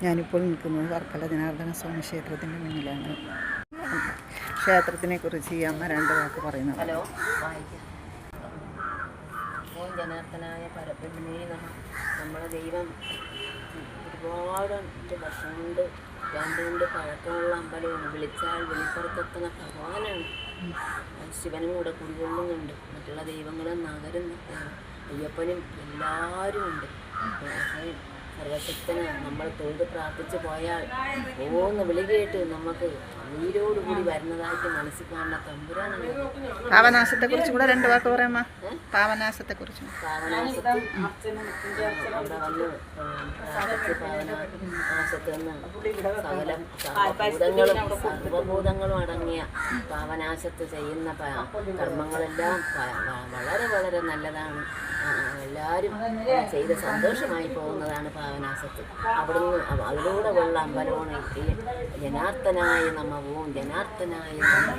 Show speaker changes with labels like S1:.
S1: ഞാനിപ്പോൾ നിൽക്കുന്നത് വർക്കല ജനാർദ്ദന സ്വാമി ക്ഷേത്രത്തിൻ്റെ മുന്നിലാണ്. ക്ഷേത്രത്തിനെ കുറിച്ച് ഈ അമ്മ രണ്ട് വാക്ക് പറയുന്നത്.
S2: ഹലോ, വായിക്കാം. ഓം ജനാർദ്ദനായ പരബ്രഹ്മണേ നമഃ. നമ്മളെ ദൈവം ഒരുപാട് വർഷം കൊണ്ട് കൊണ്ട് പഴക്കമുള്ള അമ്പലമാണ്. വിളിച്ചാൽ വെളിപ്പുറത്തെത്തുന്ന ഭഗവാനാണ്. ശിവനും കൂടെ കുടികൊള്ളുന്നുണ്ട്. മറ്റുള്ള ദൈവങ്ങളും നഗരും അയ്യപ്പനും എല്ലാവരും ഉണ്ട്. സർവശക്തന് നമ്മൾ തൊഴുത് പ്രാർത്ഥിച്ച് പോയാൽ ഓന്ന് വിളി കേട്ട് നമുക്ക് നീരോടുകൂടി വരുന്നതായിട്ട് മനസ്സിൽ കാണുന്ന തമ്പുരാനാണ്.
S1: പാവനാശത്തെക്കുറിച്ച് കൂടെ രണ്ട് വാക്ക് പറയാമോ? പാവനാശത്തെക്കുറിച്ച്
S2: അവിടെ വന്ന് പാവനാശത്ത് നിന്ന് സർവഭൂതങ്ങളും അടങ്ങിയ പാവനാശത്ത് ചെയ്യുന്ന കർമ്മങ്ങളെല്ലാം വളരെ വളരെ നല്ലതാണ്. എല്ലാവരും ചെയ്ത് സന്തോഷമായി പോകുന്നതാണ് പാവനാശത്ത്. അവിടുന്ന് അതിലൂടെ ഉള്ള അമ്പലമാണ് ജനാർദ്ദനായ നമഃ. ഓം ജനാർദ്ദനായ നമഃ.